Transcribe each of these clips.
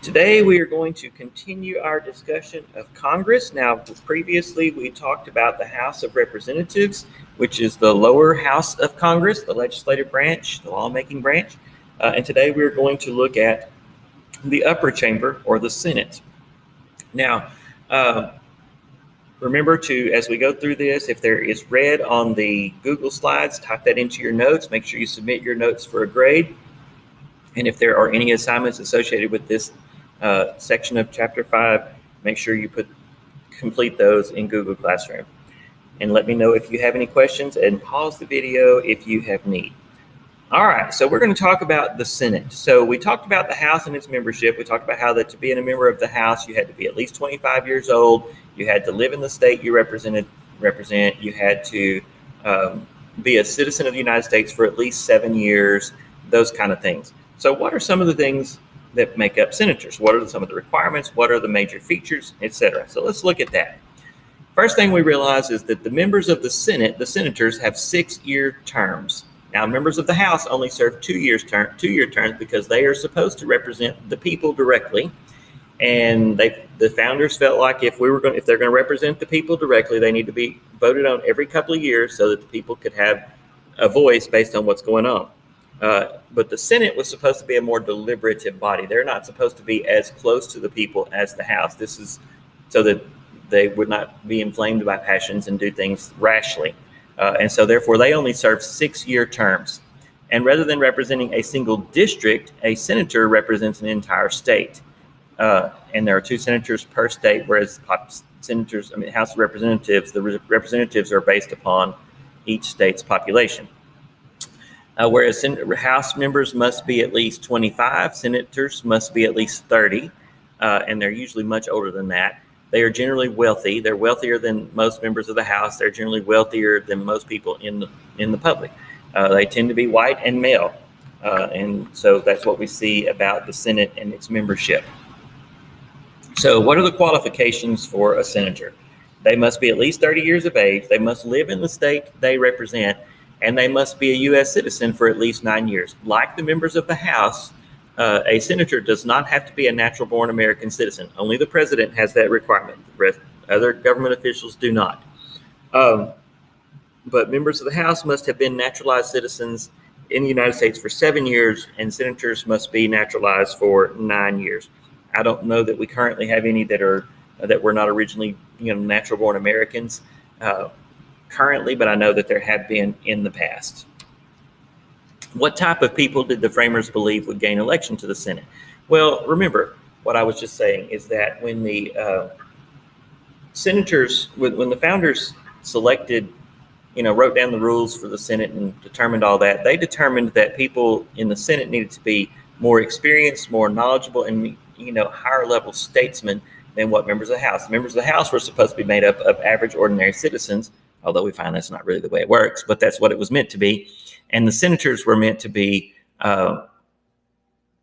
Today we are going to continue our discussion of Congress. Now, previously we talked about the House of Representatives, which is the lower house of Congress, the legislative branch, the lawmaking branch. And today we are going to look at the upper chamber, or the Senate. Now, remember to, as we go through this, if there is red on the Google Slides, type that into your notes. Make sure you submit your notes for a grade. And if there are any assignments associated with this section of Chapter 5, make sure you complete those in Google Classroom. And let me know if you have any questions, and pause the video if you have need. All right, so we're going to talk about the Senate. So we talked about the House and its membership. We talked about how that to be a member of the House, you had to be at least 25 years old. You had to live in the state you represent. You had to be a citizen of the United States for at least 7 years, those kind of things. So what are some of the things that make up senators? What are some of the requirements? What are the major features, etc.? So let's look at that. First thing we realize is that the members of the Senate, the senators, have 6-year terms. Now, members of the House only serve 2-year terms because they are supposed to represent the people directly. And the founders felt like if they're going to represent the people directly, they need to be voted on every couple of years so that the people could have a voice based on what's going on. But the Senate was supposed to be a more deliberative body. They're not supposed to be as close to the people as the House. This is so that they would not be inflamed by passions and do things rashly. And so therefore they only serve 6-year terms. And rather than representing a single district, a senator represents an entire state. And there are 2 senators per state, whereas House of Representatives, the representatives are based upon each state's population. Whereas House members must be at least 25, senators must be at least 30, and they're usually much older than that. They are generally wealthy. They're wealthier than most members of the House. They're generally wealthier than most people in the public. They tend to be white and male, and so that's what we see about the Senate and its membership. So what are the qualifications for a senator? They must be at least 30 years of age. They must live in the state they represent, and they must be a U.S. citizen for at least 9 years. Like the members of the House, a senator does not have to be a natural-born American citizen. Only the president has that requirement. Other government officials do not. But members of the House must have been naturalized citizens in the United States for 7 years, and senators must be naturalized for 9 years. I don't know that we currently have any that were not originally, natural-born Americans currently, but I know that there have been in the past. What type of people did the framers believe would gain election to the Senate? Well, remember what I was just saying is that when the senators, when the founders selected, wrote down the rules for the Senate and determined all that, they determined that people in the Senate needed to be more experienced, more knowledgeable, and higher level statesmen than what members of the House. Members of the House were supposed to be made up of average, ordinary citizens, although we find that's not really the way it works, but that's what it was meant to be. And the senators were meant to be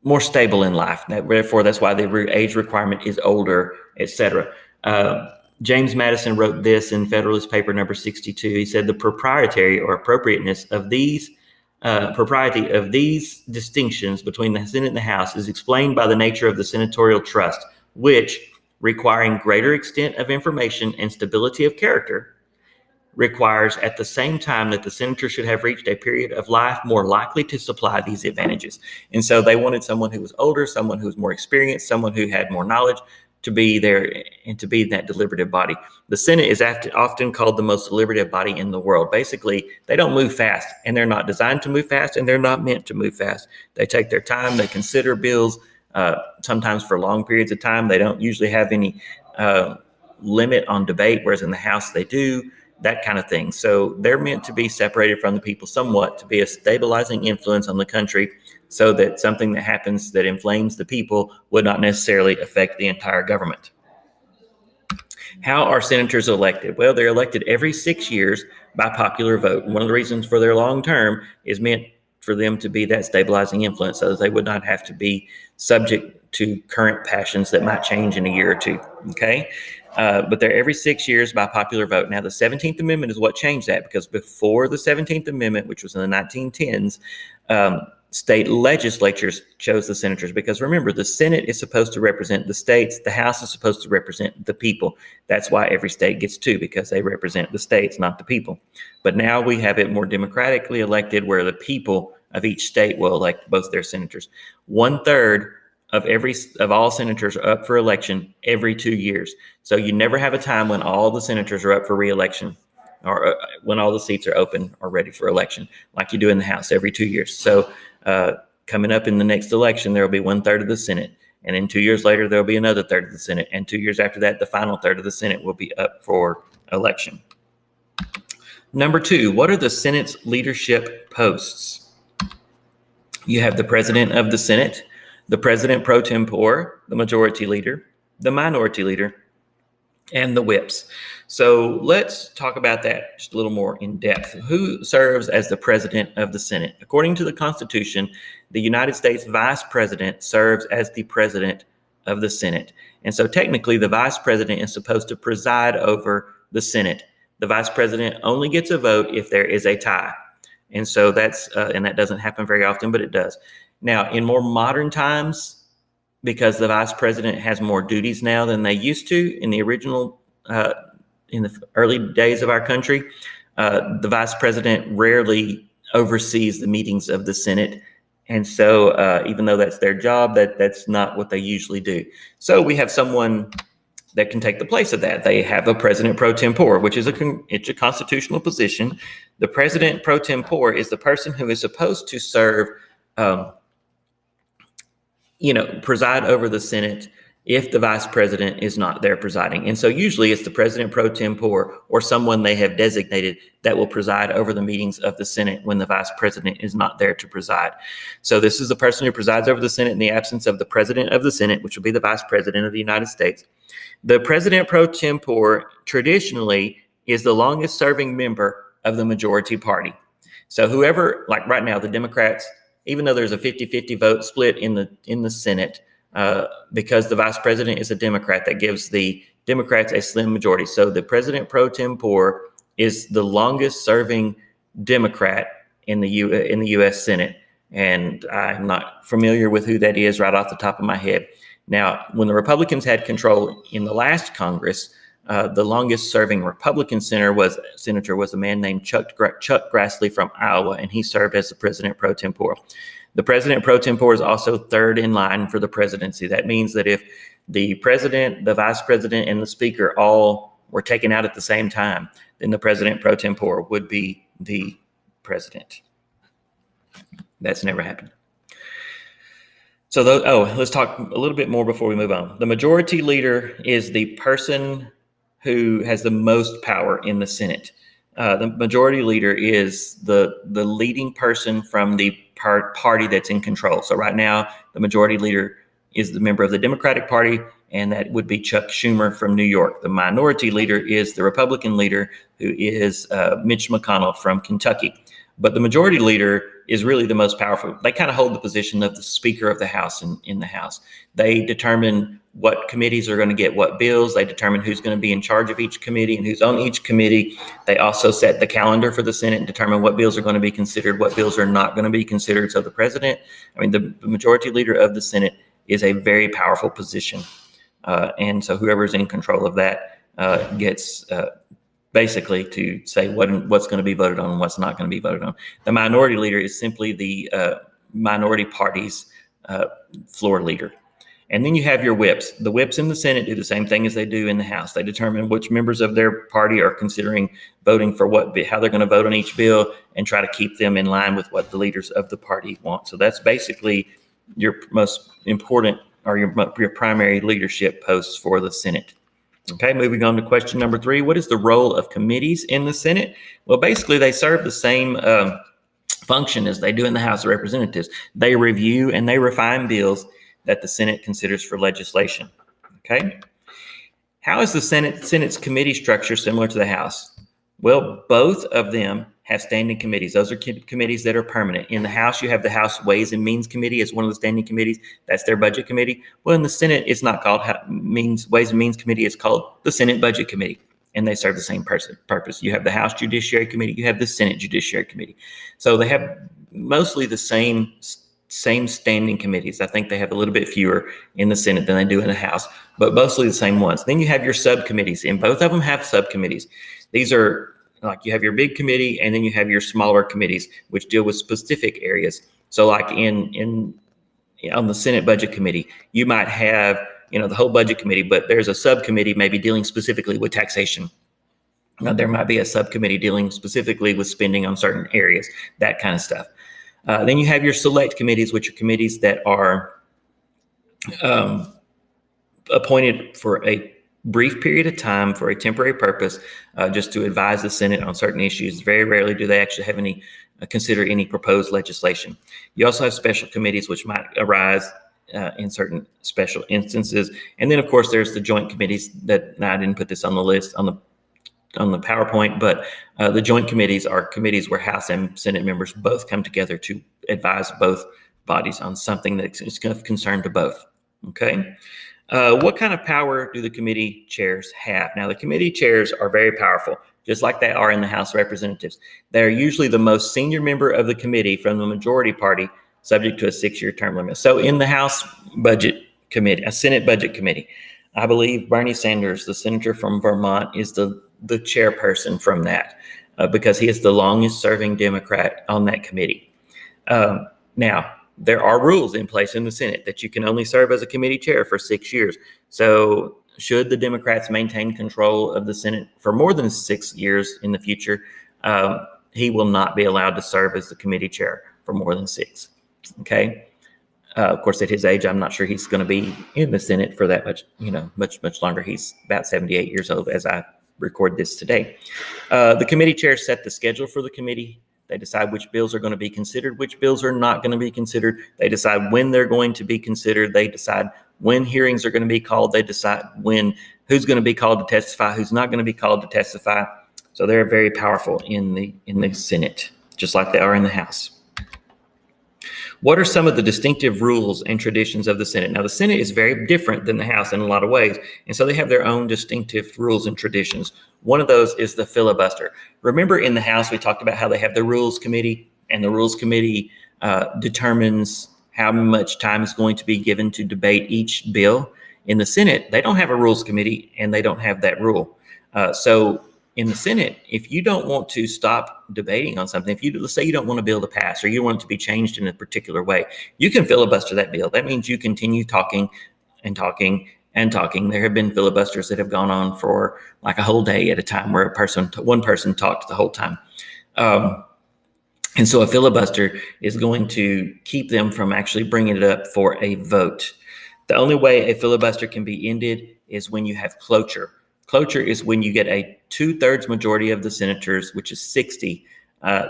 more stable in life. Therefore, that's why the age requirement is older, etc. James Madison wrote this in Federalist Paper number 62. He said, the propriety of these distinctions between the Senate and the House is explained by the nature of the senatorial trust, which, requiring greater extent of information and stability of character, requires at the same time that the senator should have reached a period of life more likely to supply these advantages. And so they wanted someone who was older, someone who was more experienced, someone who had more knowledge to be there and to be that deliberative body. The Senate is often called the most deliberative body in the world. Basically, they don't move fast, and they're not designed to move fast, and they're not meant to move fast. They take their time. They consider bills, sometimes for long periods of time. They don't usually have any limit on debate, whereas in the House they do, that kind of thing. So they're meant to be separated from the people somewhat, to be a stabilizing influence on the country, so that something that happens that inflames the people would not necessarily affect the entire government. How are senators elected? Well, they're elected every 6 years by popular vote. And one of the reasons for their long term is meant for them to be that stabilizing influence, so that they would not have to be subject to current passions that might change in a year or two. Okay. But they're every 6 years by popular vote. Now, the 17th Amendment is what changed that, because before the 17th Amendment, which was in the 1910s, state legislatures chose the senators, because remember, the Senate is supposed to represent the states. The House is supposed to represent the people. That's why every state gets two, because they represent the states, not the people. But now we have it more democratically elected, where the people of each state will elect both their senators. 1/3 of all senators are up for election every 2 years. So you never have a time when all the senators are up for re-election, or when all the seats are open or ready for election, like you do in the House every 2 years. So coming up in the next election, there will be 1/3 of the Senate. And then 2 years later, there'll be another third of the Senate. And 2 years after that, the final third of the Senate will be up for election. Number 2, what are the Senate's leadership posts? You have the President of the Senate, the President pro tempore, the Majority Leader, the Minority Leader, and the whips. So let's talk about that just a little more in depth. Who serves as the President of the Senate? According to the Constitution, the United States Vice President serves as the President of the Senate. And so technically, the Vice President is supposed to preside over the Senate. The Vice President only gets a vote if there is a tie. And so and that doesn't happen very often, but it does. Now, in more modern times, because the Vice President has more duties now than they used to in the original, in the early days of our country, the Vice President rarely oversees the meetings of the Senate. And so even though that's their job, that's not what they usually do. So we have someone that can take the place of that. They have a President pro tempore, which is it's a constitutional position. The President pro tempore is the person who is supposed to serve, preside over the Senate if the Vice President is not there presiding. And so usually it's the President pro tempore or someone they have designated that will preside over the meetings of the Senate when the Vice President is not there to preside. So this is the person who presides over the Senate in the absence of the President of the Senate, which will be the Vice President of the United States. The President pro tempore traditionally is the longest serving member of the majority party. So whoever, like right now, the Democrats, even though there's a 50-50 vote split in the Senate, because the Vice President is a Democrat, that gives the Democrats a slim majority. So the President pro tempore is the longest serving Democrat in the U.S. Senate. And I'm not familiar with who that is right off the top of my head. Now, when the Republicans had control in the last Congress, the longest serving Republican senator was a man named Chuck Grassley from Iowa, and he served as the President pro tempore. The President pro tempore is also third in line for the presidency. That means that if the President, the Vice President, and the Speaker all were taken out at the same time, then the President pro tempore would be the President. That's never happened. So, let's talk a little bit more before we move on. The Majority Leader is the person who has the most power in the Senate. The Majority Leader is the leading person from the party that's in control. So right now, the Majority Leader is the member of the Democratic Party, and that would be Chuck Schumer from New York. The Minority Leader is the Republican leader, who is Mitch McConnell from Kentucky. But the Majority Leader is really the most powerful. They kind of hold the position of the Speaker of the House in the House. They determine what committees are going to get what bills. They determine who's going to be in charge of each committee and who's on each committee. They also set the calendar for the Senate and determine what bills are going to be considered, what bills are not going to be considered. So the Majority Leader of the Senate is a very powerful position. And so whoever's in control of that gets basically to say what's going to be voted on and what's not going to be voted on. The Minority Leader is simply the minority party's floor leader. And then you have your whips. The whips in the Senate do the same thing as they do in the House. They determine which members of their party are considering voting for how they're going to vote on each bill and try to keep them in line with what the leaders of the party want. So that's basically your most important or your primary leadership posts for the Senate. Okay, moving on to question number 3. What is the role of committees in the Senate? Well, basically, they serve the same function as they do in the House of Representatives. They review and they refine bills that the Senate considers for legislation. Okay, how is the Senate's committee structure similar to the House? Well, both of them have standing committees. Those are committees that are permanent. In the House, you have the House Ways and Means Committee as one of the standing committees. That's their budget committee. Well, in the Senate, it's not called Ways and Means Committee. It's called the Senate Budget Committee. and they serve the same purpose. You have the House Judiciary Committee, you have the Senate Judiciary Committee. So they have mostly the same standing committees. I think they have a little bit fewer in the Senate than they do in the House, but mostly the same ones. Then you have your subcommittees, and both of them have subcommittees. These are like you have your big committee, and then you have your smaller committees, which deal with specific areas. So like on the Senate Budget Committee, you might have, the whole budget committee, but there's a subcommittee maybe dealing specifically with taxation. There might be a subcommittee dealing specifically with spending on certain areas, that kind of stuff. Then you have your select committees, which are committees that are appointed for a brief period of time for a temporary purpose, just to advise the Senate on certain issues. Very rarely do they actually have any consider any proposed legislation. You also have special committees, which might arise in certain special instances. And then, of course, there's the joint committees that I didn't put this on the list on the PowerPoint, but the joint committees are committees where House and Senate members both come together to advise both bodies on something that is of concern to both. Okay. What kind of power do the committee chairs have? Now, the committee chairs are very powerful, just like they are in the House of Representatives. They're usually the most senior member of the committee from the majority party, subject to a 6-year term limit. So in the House Budget Committee, a Senate Budget Committee, I believe Bernie Sanders, the senator from Vermont, is the chairperson from that because he is the longest serving Democrat on that committee. Now, there are rules in place in the Senate that you can only serve as a committee chair for 6 years. So should the Democrats maintain control of the Senate for more than 6 years in the future, he will not be allowed to serve as the committee chair for more than 6. Okay. Of course, at his age, I'm not sure he's going to be in the Senate for that much longer. He's about 78 years old as I record this today. The committee chairs set the schedule for the committee. They decide which bills are going to be considered, which bills are not going to be considered. They decide when they're going to be considered. They decide when hearings are going to be called. They decide who's going to be called to testify, who's not going to be called to testify. So they're very powerful in the Senate, just like they are in the House. What are some of the distinctive rules and traditions of the Senate? Now, the Senate is very different than the House in a lot of ways, and so they have their own distinctive rules and traditions. One of those is the filibuster. Remember in the House, we talked about how they have the Rules Committee, and the Rules Committee determines how much time is going to be given to debate each bill. In the Senate, they don't have a Rules Committee, and they don't have that rule. So in the Senate, if you don't want to stop debating on something, let's say you don't want a bill to pass or you want it to be changed in a particular way, you can filibuster that bill. That means you continue talking and talking and talking. There have been filibusters that have gone on for like a whole day at a time where one person talked the whole time. And so a filibuster is going to keep them from actually bringing it up for a vote. The only way a filibuster can be ended is when you have cloture. Cloture is when you get a 2/3 majority of the senators, which is 60,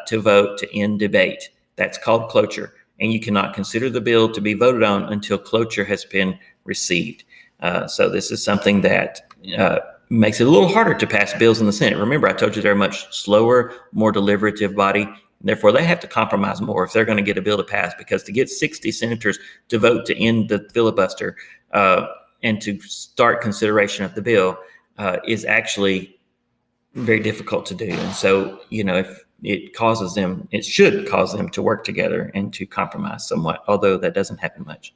to vote to end debate. That's called cloture. And you cannot consider the bill to be voted on until cloture has been received. So this is something that makes it a little harder to pass bills in the Senate. Remember, I told you they're a much slower, more deliberative body. Therefore, they have to compromise more if they're going to get a bill to pass, because to get 60 senators to vote to end the filibuster and to start consideration of the bill is actually very difficult to do. And so, if it should cause them to work together and to compromise somewhat, although that doesn't happen much.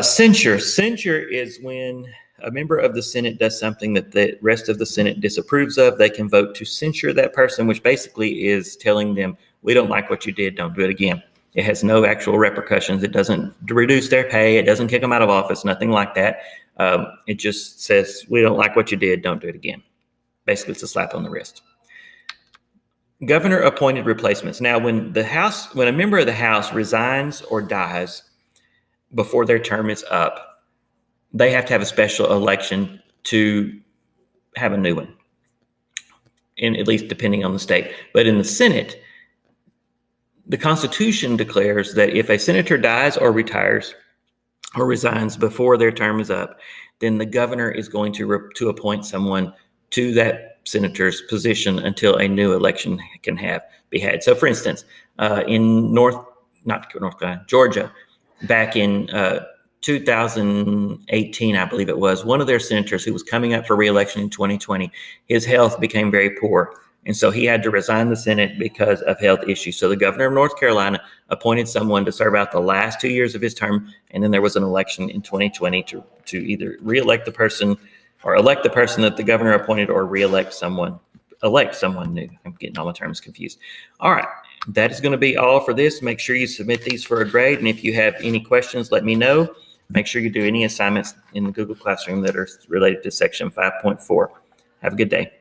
Censure. Censure is when a member of the Senate does something that the rest of the Senate disapproves of. They can vote to censure that person, which basically is telling them, we don't like what you did, don't do it again. It has no actual repercussions. It doesn't reduce their pay. It doesn't kick them out of office, nothing like that. It just says, we don't like what you did, don't do it again. Basically, it's a slap on the wrist. Governor appointed replacements. Now, when a member of the House resigns or dies before their term is up, they have to have a special election to have a new one, at least depending on the state. But in the Senate, the Constitution declares that if a senator dies or retires or resigns before their term is up, then the governor is going to appoint someone to that senator's position until a new election can be had. So, for instance, in Georgia, back in 2018, I believe it was, one of their senators who was coming up for re-election in 2020, his health became very poor. And so he had to resign the Senate because of health issues. So the governor of North Carolina appointed someone to serve out the last 2 years of his term. And then there was an election in 2020 to either re-elect the person or elect the person that the governor appointed or elect someone new. I'm getting all my terms confused. All right. That is going to be all for this. Make sure you submit these for a grade. And if you have any questions, let me know. Make sure you do any assignments in the Google Classroom that are related to section 5.4. Have a good day.